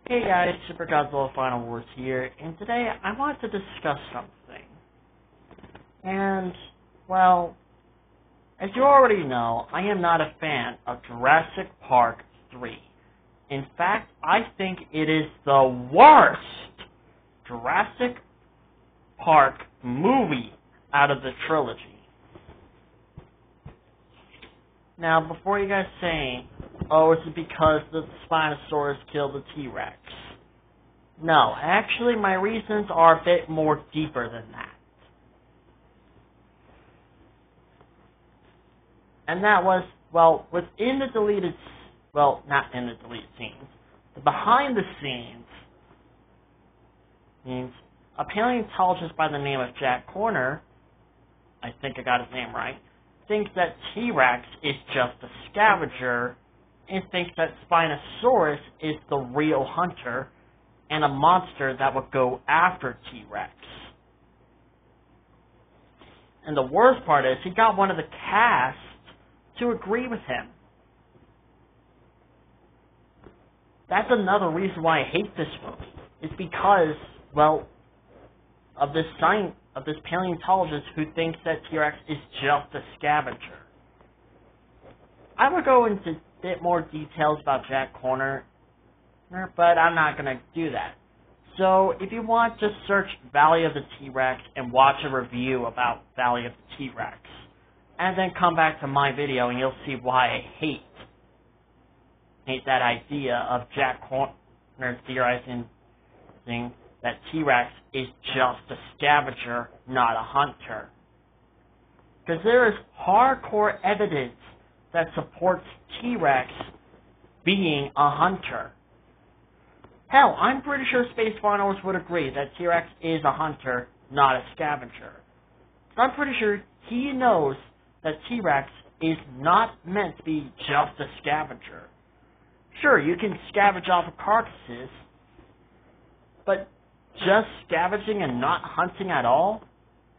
Hey guys, Super Godzilla Final Wars here, and today I want to discuss something. And, well, as you already know, I am not a fan of Jurassic Park 3. In fact, I think it is the worst Jurassic Park movie out of the trilogy. Now, before you guys say, oh, is it because the Spinosaurus killed the T-Rex? No, actually my reasons are a bit more deeper than that. And that was, well, within the deleted, well, not in the deleted scenes, the behind the scenes means a paleontologist by the name of Jack Corner, I think I got his name right, thinks that T-Rex is just a scavenger and thinks that Spinosaurus is the real hunter and a monster that would go after T-Rex. And the worst part is he got one of the cast to agree with him. That's another reason why I hate this movie. It's because, well, of this paleontologist who thinks that T-Rex is just a scavenger. I would go into a bit more details about Jack Corner, but I'm not going to do that. So, if you want, just search Valley of the T-Rex and watch a review about Valley of the T-Rex. And then come back to my video and you'll see why I hate that idea of Jack Corner theorizing that T-Rex is just a scavenger, not a hunter. Because there is hardcore evidence that supports T-Rex being a hunter. Hell, I'm pretty sure Space Farmers would agree that T-Rex is a hunter, not a scavenger. I'm pretty sure he knows that T-Rex is not meant to be just a scavenger. Sure, you can scavenge off of carcasses, but just scavenging and not hunting at all?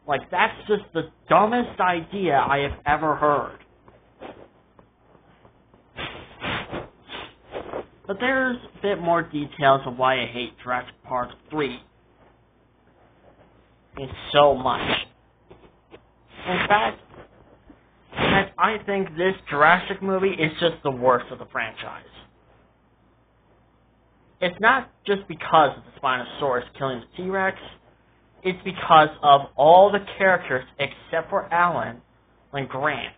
Like, that's just the dumbest idea I have ever heard. But there's a bit more details of why I hate Jurassic Park 3. It's so much. In fact, I think this Jurassic movie is just the worst of the franchise. It's not just because of the Spinosaurus killing the T-Rex, it's because of all the characters except for Alan and Grant.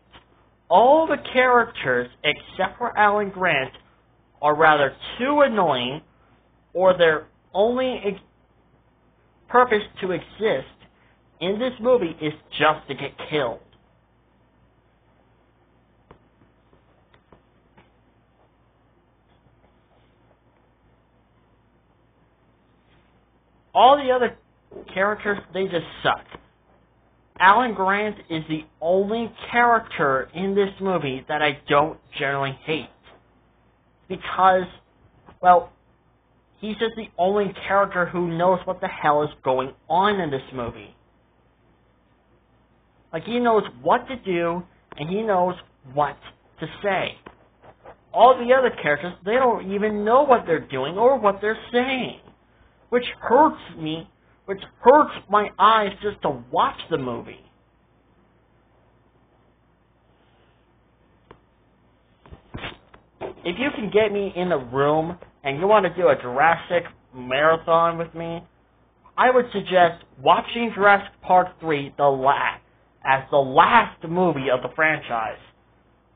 All the characters except for Alan Grant are rather too annoying, or their only purpose to exist in this movie is just to get killed. All the other characters, they just suck. Alan Grant is the only character in this movie that I don't generally hate. Because, well, he's just the only character who knows what the hell is going on in this movie. Like, he knows what to do, and he knows what to say. All the other characters, they don't even know what they're doing or what they're saying. Which hurts me, which hurts my eyes just to watch the movie. If you can get me in a room and you want to do a Jurassic marathon with me, I would suggest watching Jurassic Park 3 as the last movie of the franchise.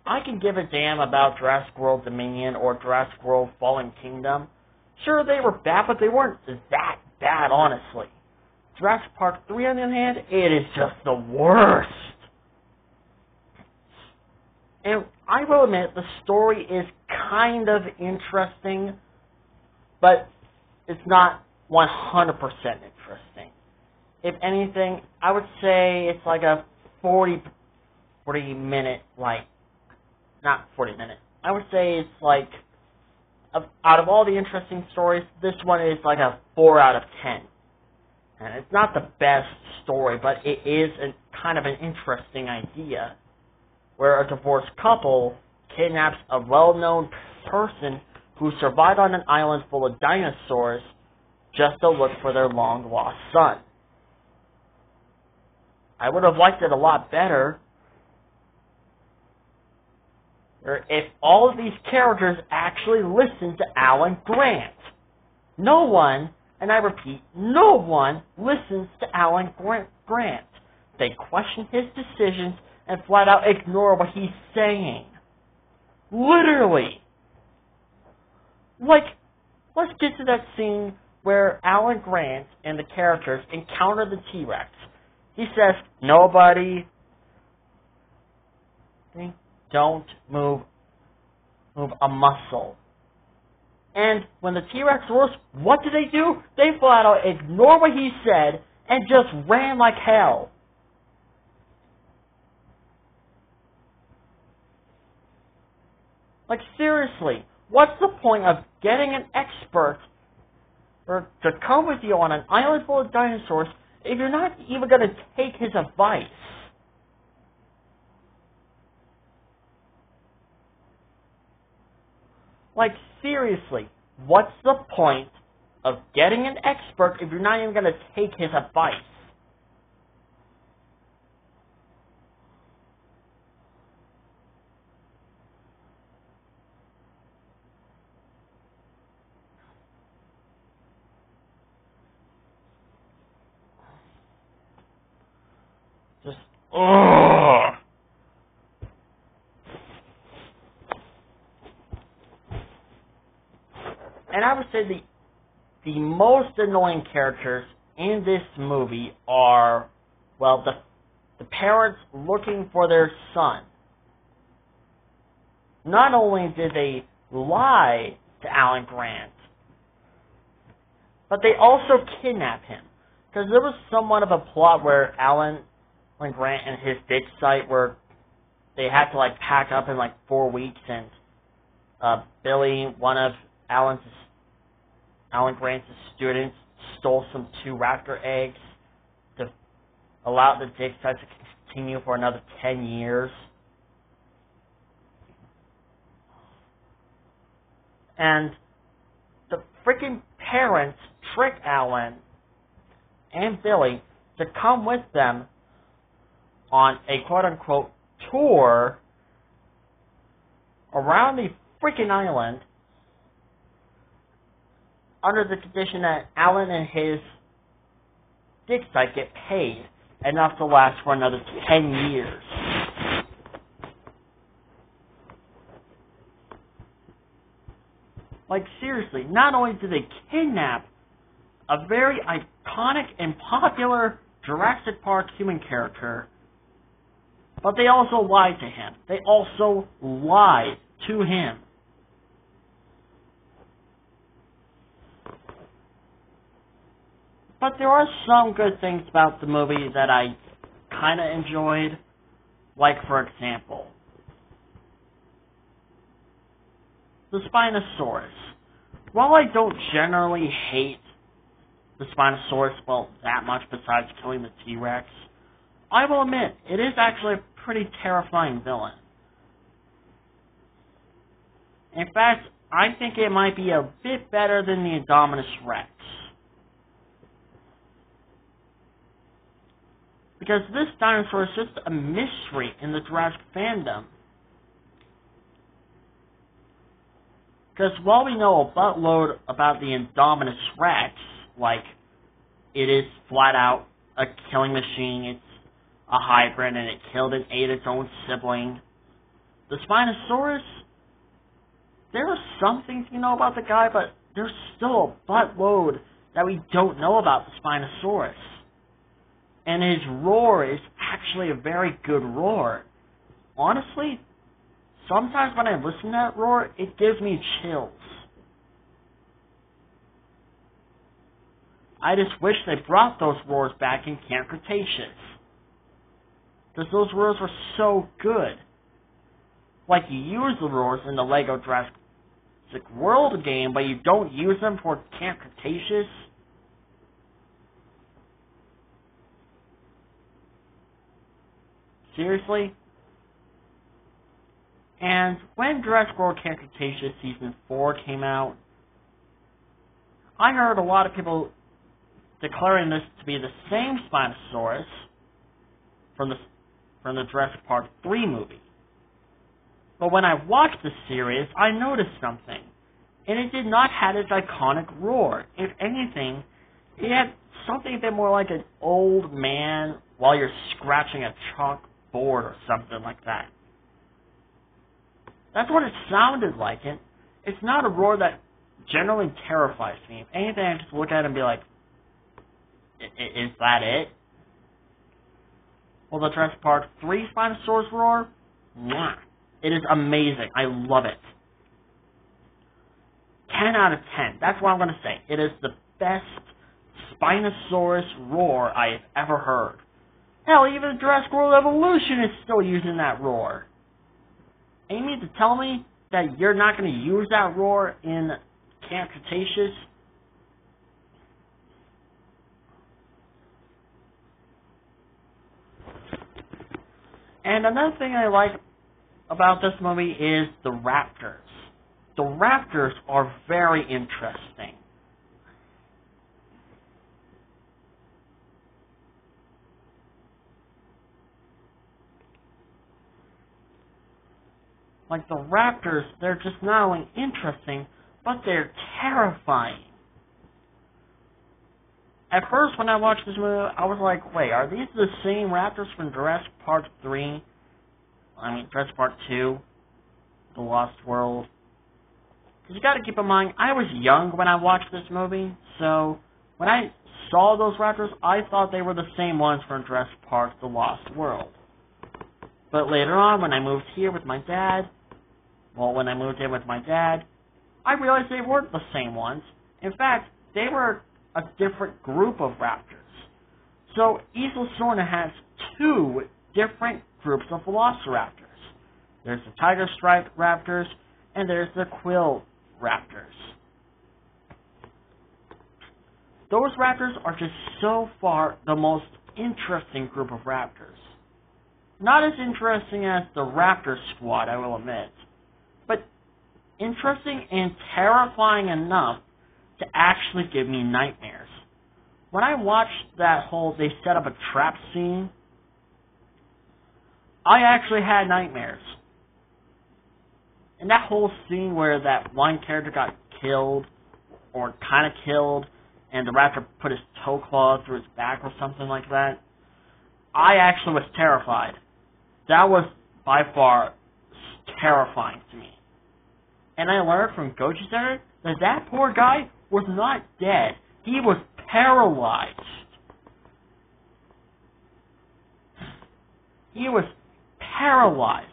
I can give a damn about Jurassic World Dominion or Jurassic World Fallen Kingdom. Sure, they were bad, but they weren't that bad, honestly. Jurassic Park 3, on the other hand, it is just the worst. And I will admit, the story is kind of interesting, but it's not 100% interesting. If anything, I would say it's like a 40 minute, not 40 minute. I would say it's like, out of all the interesting stories, this one is like a 4 out of 10. And it's not the best story, but it is kind of an interesting idea, where a divorced couple kidnaps a well-known person who survived on an island full of dinosaurs just to look for their long-lost son. I would have liked it a lot better if all of these characters actually listened to Alan Grant. No one, and I repeat, no one listens to Alan Grant. They question his decisions and flat out ignore what he's saying. Literally. Like, let's get to that scene where Alan Grant and the characters encounter the T-Rex. He says, nobody, don't move a muscle. And when the T-Rex roars, what do? They flat out ignore what he said and just ran like hell. Like, seriously, what's the point of getting an expert to come with you on an island full of dinosaurs if you're not even going to take his advice? Like, seriously, what's the point of getting an expert if you're not even going to take his advice? Just, ugh. And I would say the most annoying characters in this movie are, well, the parents looking for their son. Not only did they lie to Alan Grant, but they also kidnapped him. Because there was somewhat of a plot where Alan Grant and his dig site where they had to pack up in 4 weeks, and Billy, one of Alan Grant's students, stole some 2 raptor eggs to allow the dig site to continue for another 10 years. And the freaking parents trick Alan and Billy to come with them on a quote-unquote tour around the freaking island under the condition that Alan and his dig site get paid enough to last for another 10 years. Like, seriously, not only did they kidnap a very iconic and popular Jurassic Park human character, but they also lied to him. They also lied to him. But there are some good things about the movie that I kind of enjoyed. Like, for example, the Spinosaurus. While I don't generally hate the Spinosaurus, well, that much besides killing the T-Rex, I will admit, it is actually a pretty terrifying villain. In fact, I think it might be a bit better than the Indominus Rex. Because this dinosaur is just a mystery in the Jurassic fandom. Because while we know a buttload about the Indominus Rex, like, it is flat out a killing machine, it's a hybrid, and it killed and ate its own sibling, the Spinosaurus, there are some things you know about the guy, but there's still a buttload that we don't know about the Spinosaurus. And his roar is actually a very good roar. Honestly, sometimes when I listen to that roar, it gives me chills. I just wish they brought those roars back in Camp Cretaceous. Because those roars were so good. Like, you use the roars in the Lego Jurassic World game, but you don't use them for Camp Cretaceous. Seriously? And when Jurassic World Camp Cretaceous Season 4 came out, I heard a lot of people declaring this to be the same Spinosaurus from the Jurassic Park 3 movie. But when I watched the series, I noticed something. And it did not have its iconic roar. If anything, it had something a bit more like an old man while you're scratching a chalkboard or something like that. That's what it sounded like. It's not a roar that generally terrifies me. If anything, I just look at it and be like, is that it? Well, the Jurassic Park 3 Spinosaurus roar, mwah, it is amazing. I love it. 10 out of 10. That's what I'm going to say. It is the best Spinosaurus roar I've ever heard. Hell, even Jurassic World Evolution is still using that roar. And you mean to tell me that you're not going to use that roar in Camp Cretaceous? And another thing I like about this movie is the raptors. The raptors are very interesting. Like the raptors, they're just not only interesting, but they're terrifying. At first, when I watched this movie, I was like, wait, are these the same raptors from Jurassic Park 3? Jurassic Park 2, The Lost World? Because you got to keep in mind, I was young when I watched this movie, so when I saw those raptors, I thought they were the same ones from Jurassic Park, The Lost World. But later on, when I moved in with my dad, I realized they weren't the same ones. In fact, they were a different group of raptors. So, Easel Sorna has two different groups of velociraptors. There's the tiger-striped raptors, and there's the quill raptors. Those raptors are just so far the most interesting group of raptors. Not as interesting as the Raptor Squad, I will admit, but interesting and terrifying enough to actually give me nightmares. When I watched that whole they set up a trap scene, I actually had nightmares. And that whole scene where that one character got killed, or kind of killed, and the raptor put his toe claw through his back or something like that, I actually was terrified. That was by far terrifying to me. And I learned from Goji Center that that poor guy was not dead. He was paralyzed. He was paralyzed.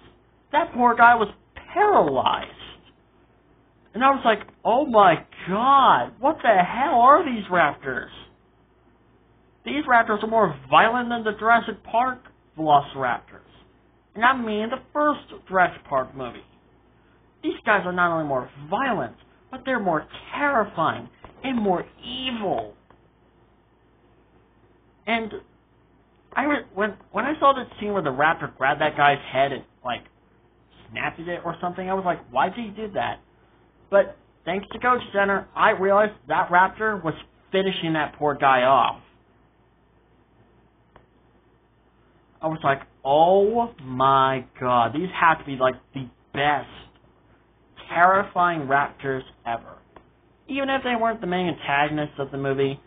That poor guy was paralyzed. And I was like, oh my god, what the hell are these raptors? These raptors are more violent than the Jurassic Park velociraptors. And I mean the first Jurassic Park movie. These guys are not only more violent, but they're more terrifying and more evil. And when I saw the scene where the raptor grabbed that guy's head and snapped it or something, I was like, why did he do that? But thanks to Coach Center, I realized that raptor was finishing that poor guy off. I was like, oh my god, these have to be the best terrifying raptors ever. Even if they weren't the main antagonists of the movie,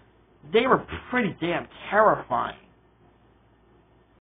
they were pretty damn terrifying.